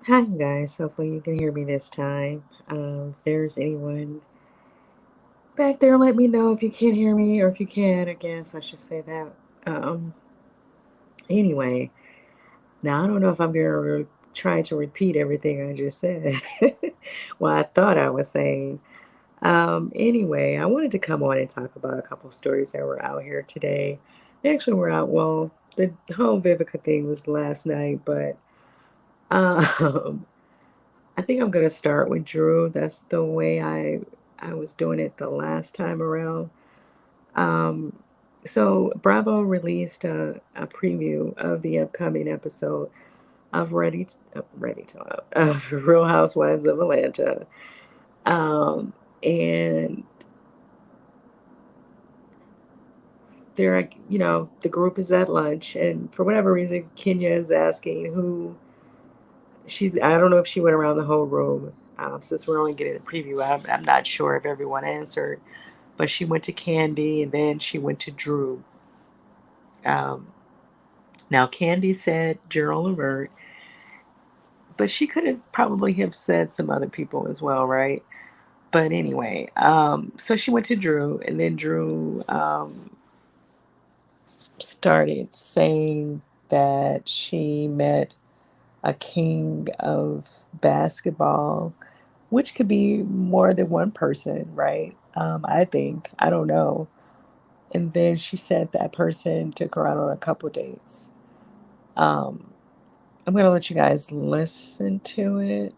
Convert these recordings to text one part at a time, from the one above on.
Hi, you guys. Hopefully, you can hear me this time. If there's anyone back there, let me know if you can't hear me, or if you can, I guess I should say that. Um, anyway, now I don't know if I'm going to try to repeat everything I just said. Well, I thought I was saying. Anyway, I wanted to come on and talk about a couple stories that were out here today. They actually were out, well, the whole Vivica thing was last night, but um, I think I'm gonna start with Drew. That's the way I was doing it the last time around. Um, so Bravo released a preview of the upcoming episode of Ready to Real Housewives of Atlanta. Um, and they're, the group is at lunch, and for whatever reason, Kenya is asking who I don't know if she went around the whole room. Since we're only getting a preview, I'm not sure if everyone answered, but she went to Candy and then she went to Drew. Um, Now, Candy said Gerald Levert, but she could have probably have said some other people as well, right? But anyway, so she went to Drew, and then Drew started saying that she met a king of basketball, which could be more than one person, right? I think. I don't know. And then she said that person took her out on a couple dates. Um, I'm going to let you guys listen to it.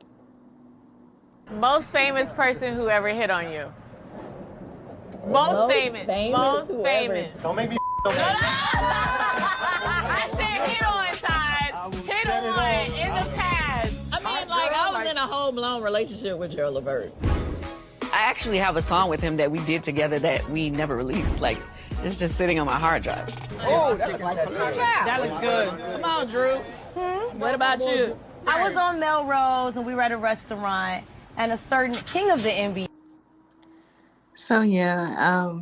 Most famous person who ever hit on you. Most famous. Most famous. Don't make me. I said hit on time. Hit on in the past. I mean, like, I was in a whole-blown relationship with Gerald Levert. I actually have a song with him that we did together that we never released. Like, it's just sitting on my hard drive. Oh, that looks like a child. That looks good. Come on, Drew. What about you? I was on Melrose and we were at a restaurant and a certain king of the NBA. So, yeah,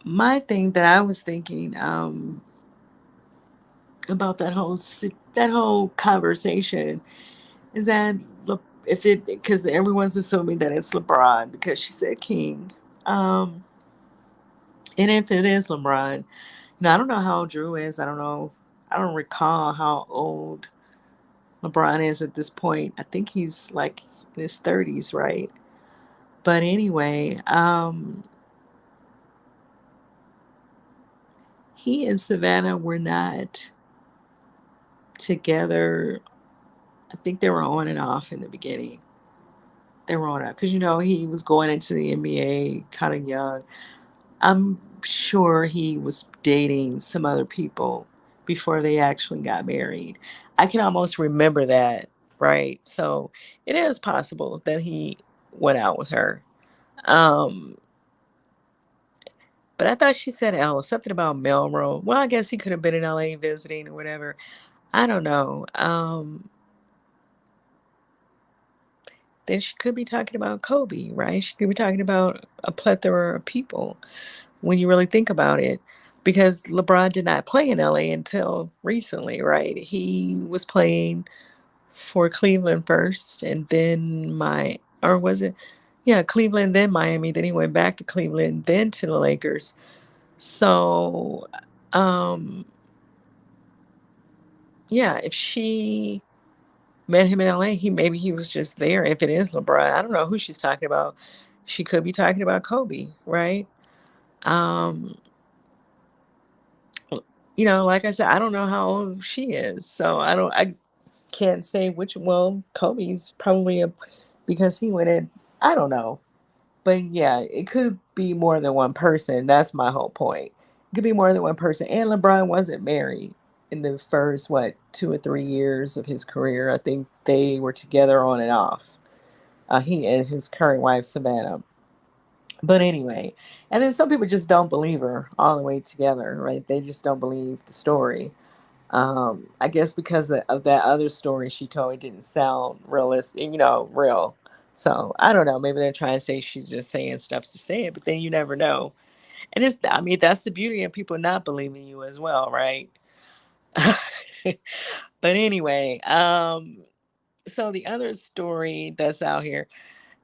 my thing that I was thinking about that whole conversation is that if it because everyone's assuming that it's LeBron because she said King, and if it is LeBron, I don't know how old Drew is. I don't know. I don't recall how old LeBron is at this point. I think he's like in his 30s, right? But anyway, he and Savannah were not together. I think they were on and off in the beginning. They were on and off because he was going into the NBA kind of young. I'm sure he was dating some other people before they actually got married. I can almost remember that, right? So it is possible that he went out with her. Um, but I thought she said something about Melrose. Well, I guess he could have been in LA visiting or whatever. I don't know. Then she could be talking about Kobe, right? She could be talking about a plethora of people when you really think about it. Because LeBron did not play in LA until recently, right? He was playing for Cleveland first and then or was it? Yeah, Cleveland, then Miami. Then he went back to Cleveland, then to the Lakers. So, um, yeah, if she met him in LA, maybe he was just there. If it is LeBron, I don't know who she's talking about. She could be talking about Kobe, right? Um, like I said, I don't know how old she is, so I can't say which. Well, Kobe's probably because he went in. I don't know, but yeah, it could be more than one person. That's my whole point. It could be more than one person. And LeBron wasn't married in the first 2 or 3 years of his career. I think they were together on and off. He and his current wife Savannah. But anyway, and then some people just don't believe her all the way together, right? They just don't believe the story. I guess because of that other story she told, it didn't sound realistic, real. So I don't know. Maybe they're trying to say she's just saying stuff to say it, but then you never know. And I mean, that's the beauty of people not believing you as well, right? But anyway, so the other story that's out here.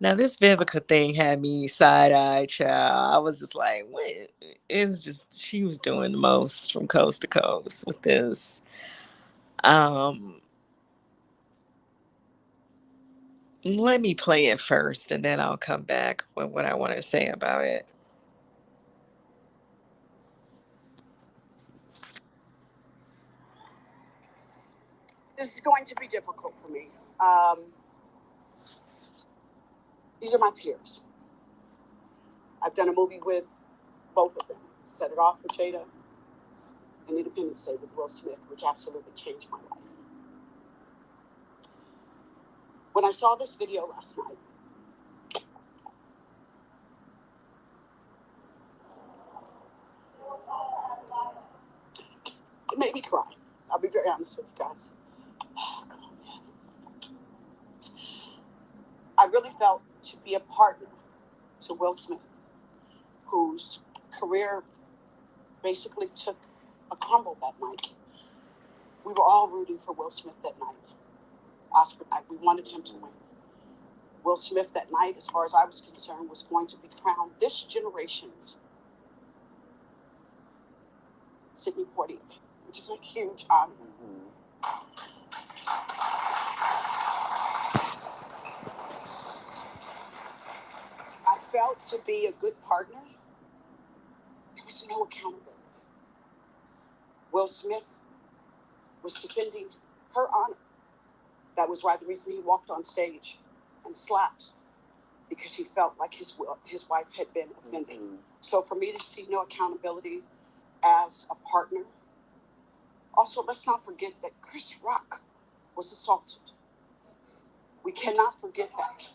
Now this Vivica thing had me side-eyed, child. I was just like, what? It's just she was doing the most from coast to coast with this. Um Let me play it first and then I'll come back with what I want to say about it. This is going to be difficult for me. These are my peers. I've done a movie with both of them. Set It Off with Jada and Independence Day with Will Smith, which absolutely changed my life. When I saw this video last night, it made me cry. I'll be very honest with you guys. Oh, come on, man. I really felt to be a partner to Will Smith, whose career basically took a crumble that night. We were all rooting for Will Smith that night. Oscar night, we wanted him to win. Will Smith that night, as far as I was concerned, was going to be crowned this generation's Sidney Poitier, which is a huge honor. I felt to be a good partner, there was no accountability. Will Smith was defending her honor. That was why the reason he walked on stage and slapped, because he felt like his wife had been offended. So for me to see no accountability as a partner. Also, let's not forget that Chris Rock was assaulted. We cannot forget that.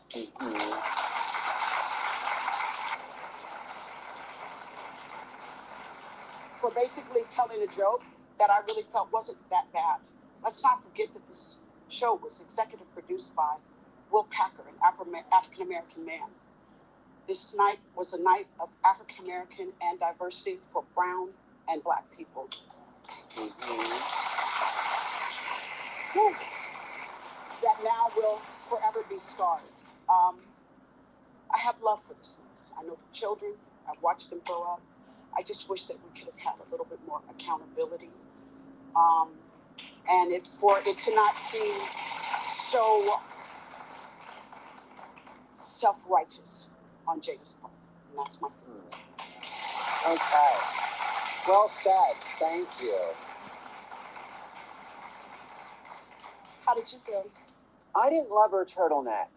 For basically telling a joke that I really felt wasn't that bad. Let's not forget that this show was executive produced by Will Packer, an African-American man. This night was a night of African-American and diversity for brown and black people. That now will forever be scarred. I have love for the Smiths. I know the children. I've watched them grow up. I just wish that we could have had a little bit more accountability. And for it to not seem so self-righteous on Jada's part. And that's my feeling. Okay. Well said. Thank you. How did you feel? I didn't love her turtleneck.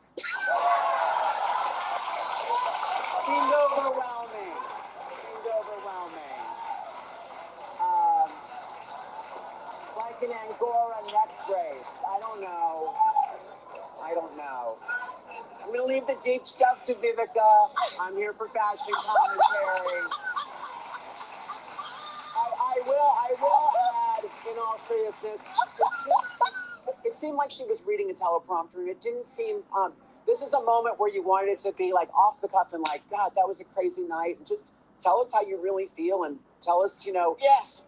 Seemed overwhelming. It's like an Angora neck brace. I don't know. I'm going to leave the deep stuff to Vivica. I'm here for fashion commentary. I will add, in all seriousness, it seemed like she was reading a teleprompter, and it didn't seem, this is a moment where you wanted it to be like off the cuff and like, God, that was a crazy night, and just tell us how you really feel and tell us, Yes.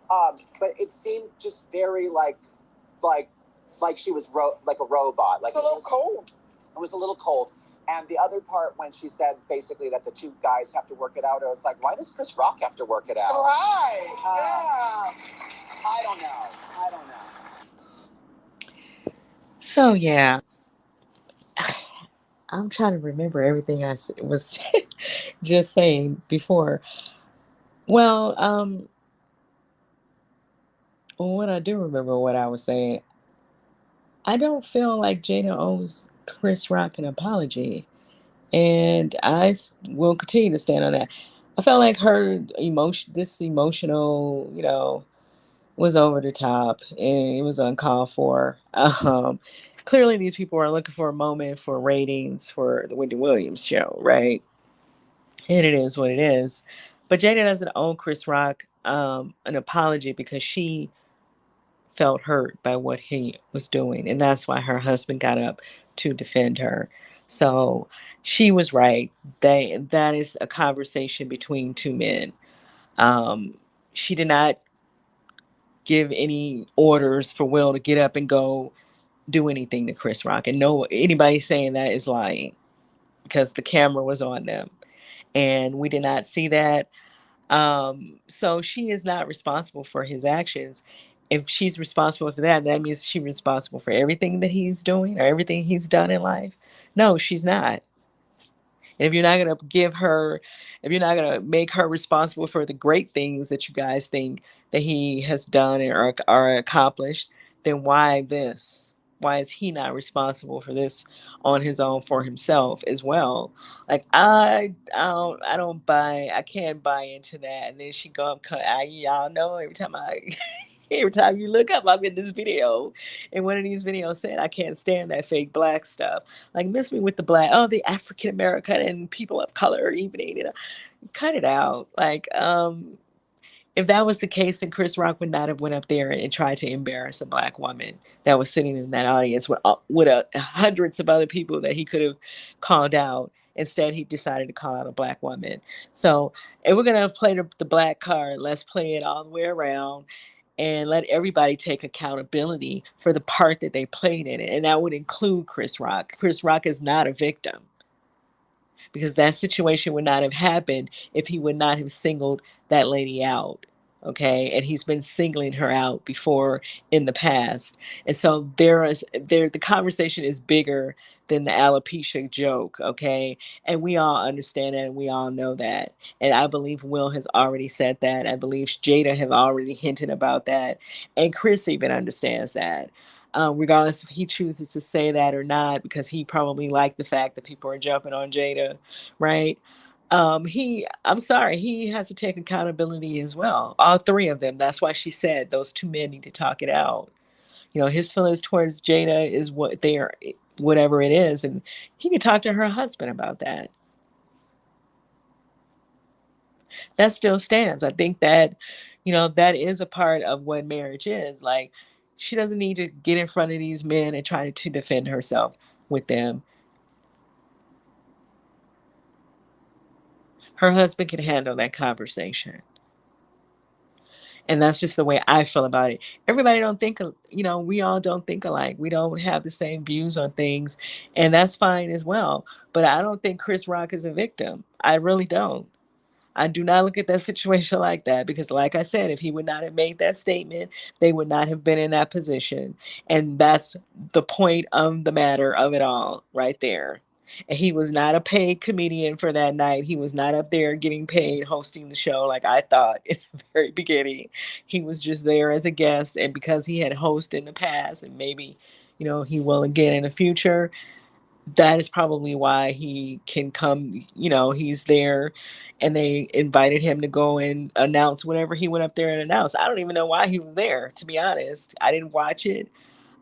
But it seemed just very like she was like a robot. Like it's a little cold. It was a little cold. And the other part, when she said basically that the two guys have to work it out, I was like, why does Chris Rock have to work it out? Right. Yeah. I don't know. So yeah, I'm trying to remember everything I was just saying before. Well, what I do remember what I was saying, I don't feel like Jada owes Chris Rock an apology, and will continue to stand on that. I felt like her this emotional, was over the top and it was uncalled for. Clearly, these people are looking for a moment for ratings for the Wendy Williams show, right? And it is what it is. But Jada doesn't owe Chris Rock an apology because she felt hurt by what he was doing. And that's why her husband got up to defend her. So she was right. That is a conversation between two men. She did not give any orders for Will to get up and go do anything to Chris Rock. And no, anybody saying that is lying because the camera was on them and we did not see that. So she is not responsible for his actions. If she's responsible for that, that means she's responsible for everything that he's doing or everything he's done in life. No, she's not. And if you're not going to give her, if you're not going to make her responsible for the great things that you guys think that he has done or are accomplished, then why this? Why is he not responsible for this on his own for himself as well? Like I don't buy, I can't buy into that. And then she go up, y'all know every time I every time you look up, I'm in this video. And one of these videos said, I can't stand that fake black stuff. Like, miss me with the black, oh, the African American and people of color evening. You know, cut it out. Like, if that was the case, then Chris Rock would not have went up there and tried to embarrass a black woman that was sitting in that audience with hundreds of other people that he could have called out. Instead, he decided to call out a black woman. So, if we're gonna play the black card, let's play it all the way around and let everybody take accountability for the part that they played in it. And that would include Chris Rock. Chris Rock is not a victim because that situation would not have happened if he would not have singled that lady out. Okay. And he's been singling her out before in the past. And so the conversation is bigger than the alopecia joke. Okay. And we all understand that and we all know that. And I believe Will has already said that. I believe Jada have already hinted about that. And Chris even understands that. Regardless if he chooses to say that or not, because he probably liked the fact that people are jumping on Jada, right? I'm sorry, he has to take accountability as well. All three of them. That's why she said those two men need to talk it out. You know, his feelings towards Jada is what they are, whatever it is, and he can talk to her husband about that. That still stands. I think that, that is a part of what marriage is. Like, she doesn't need to get in front of these men and try to defend herself with them. Her husband can handle that conversation. And that's just the way I feel about it. Everybody don't think, we all don't think alike. We don't have the same views on things, and that's fine as well. But I don't think Chris Rock is a victim. I really don't. I do not look at that situation like that because, like I said, if he would not have made that statement, they would not have been in that position. And that's the point of the matter of it all right there. And he was not a paid comedian for that night. He was not up there getting paid hosting the show like I thought in the very beginning. He was just there as a guest. And because he had hosted in the past and maybe, he will again in the future, that is probably why he can come, he's there and they invited him to go and announce whatever he went up there and announced. I don't even know why he was there, to be honest. I didn't watch it.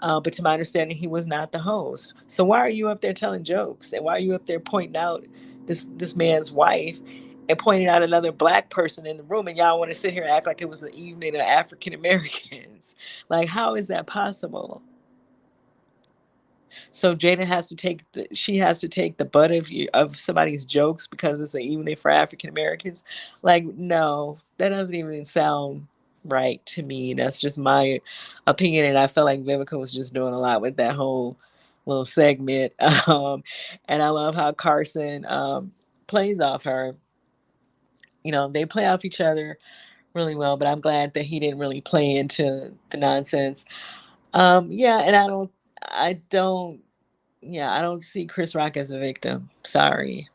But to my understanding, he was not the host. So why are you up there telling jokes? And why are you up there pointing out this man's wife and pointing out another black person in the room? And y'all want to sit here and act like it was an evening of African Americans. Like, how is that possible? So Jada has to take she has to take the butt of somebody's jokes because it's an evening for African Americans. Like, no, that doesn't even sound right to me. That's just my opinion, and I felt like Vivica was just doing a lot with that whole little segment. And I love how Carson plays off her. They play off each other really well, but I'm glad that he didn't really play into the nonsense. Yeah, and I don't yeah, I don't see Chris Rock as a victim. Sorry.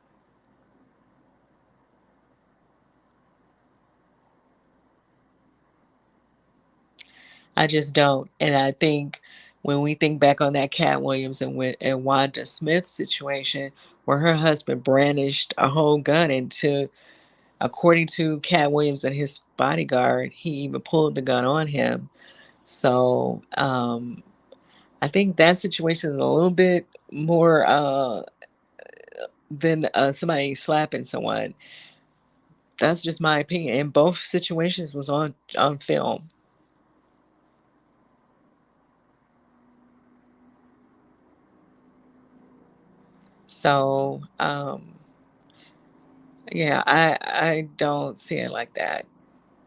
I just don't. And I think when we think back on that Cat Williams and Wanda Smith situation, where her husband brandished a whole gun into, according to Cat Williams and his bodyguard, he even pulled the gun on him. So I think that situation is a little bit more than somebody slapping someone. That's just my opinion. And both situations was on film. So yeah, I don't see it like that.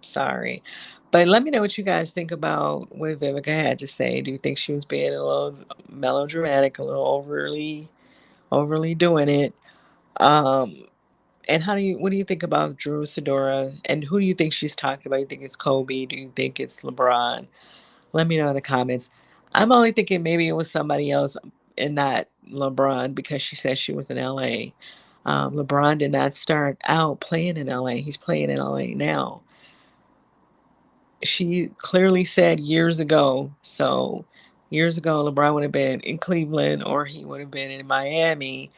Sorry. But let me know what you guys think about what Vivica had to say. Do you think she was being a little melodramatic, a little overly doing it? Um, and what do you think about Drew Sidora? And who do you think she's talking about? You think it's Kobe? Do you think it's LeBron? Let me know in the comments. I'm only thinking maybe it was somebody else and not LeBron because she said she was in LA. LeBron did not start out playing in LA. He's playing in LA now. She clearly said years ago. So years ago, LeBron would have been in Cleveland or he would have been in Miami.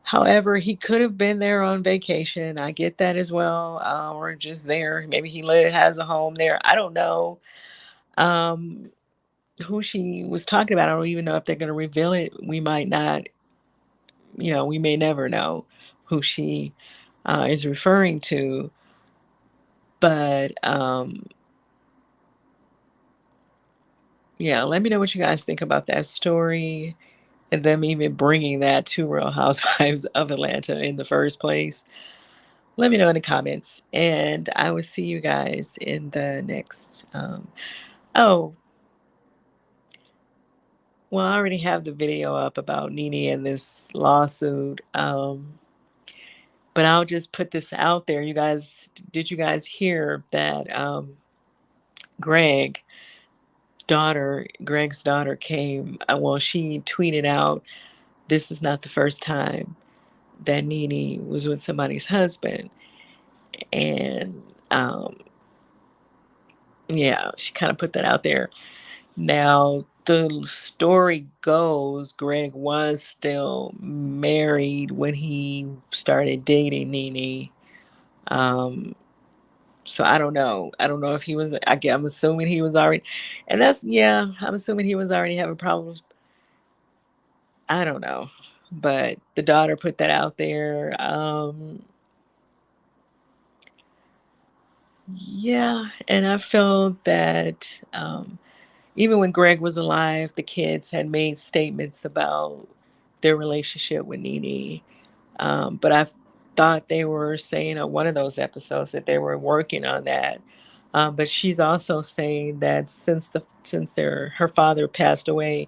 However, he could have been there on vacation. I get that as well, or just there. Maybe has a home there. I don't know um, who she was talking about. I don't even know if they're going to reveal it. We might not. We may never know who she is referring to. But yeah, let me know what you guys think about that story and them even bringing that to Real Housewives of Atlanta in the first place. Let me know in the comments, and I will see you guys in the next. Oh, well, I already have the video up about Nene and this lawsuit. But I'll just put this out there. You guys, did you guys hear that Greg's Greg's daughter came, well, she tweeted out, this is not the first time that Nene was with somebody's husband. And yeah, she kind of put that out there. Now, the story goes Greg was still married when he started dating Nene. So I don't know. I don't know if he was, I'm assuming he was already, and I'm assuming he was already having problems. I don't know. But the daughter put that out there. Yeah, and I felt that even when Greg was alive, the kids had made statements about their relationship with Nene. But I thought they were saying on one of those episodes that they were working on that. But she's also saying that since her father passed away,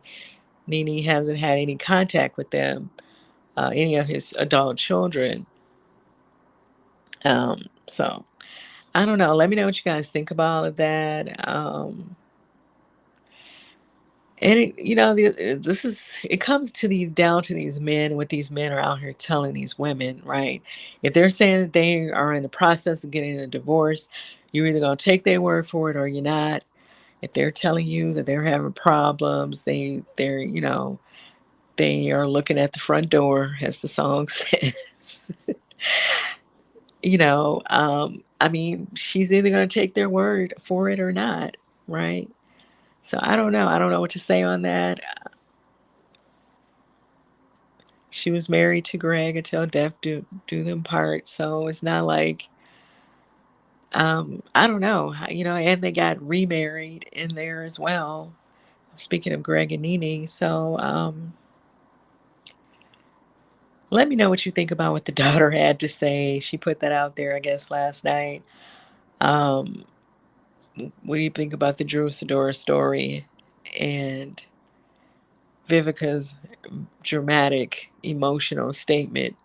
Nene hasn't had any contact with them, any of his adult children. So I don't know. Let me know what you guys think about all of that. And it comes to down to these men, what these men are out here telling these women, right? If they're saying that they are in the process of getting a divorce, you're either going to take their word for it or you're not. If they're telling you that they're having problems, they are looking at the front door, as the song says. I mean, she's either going to take their word for it or not, right? So I don't know. I don't know what to say on that. She was married to Greg until death do them part. So it's not like, I don't know, and they got remarried in there as well. Speaking of Greg and Nene. So let me know what you think about what the daughter had to say. She put that out there, I guess, last night. Um, what do you think about the Drew Sidora story and Vivica's dramatic, emotional statement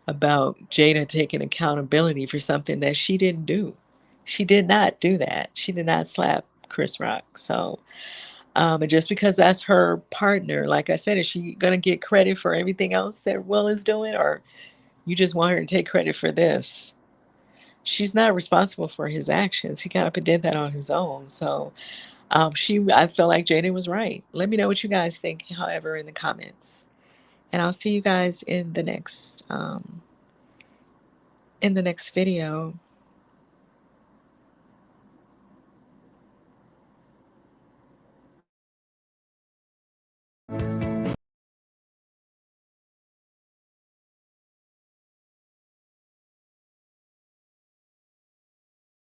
about Jada taking accountability for something that she didn't do? She did not do that. She did not slap Chris Rock. So, and just because that's her partner, like I said, is she going to get credit for everything else that Will is doing? Or you just want her to take credit for this? She's not responsible for his actions. He kind of did that on his own. So, I feel like Jada was right. Let me know what you guys think, however, in the comments. And I'll see you guys in the next video.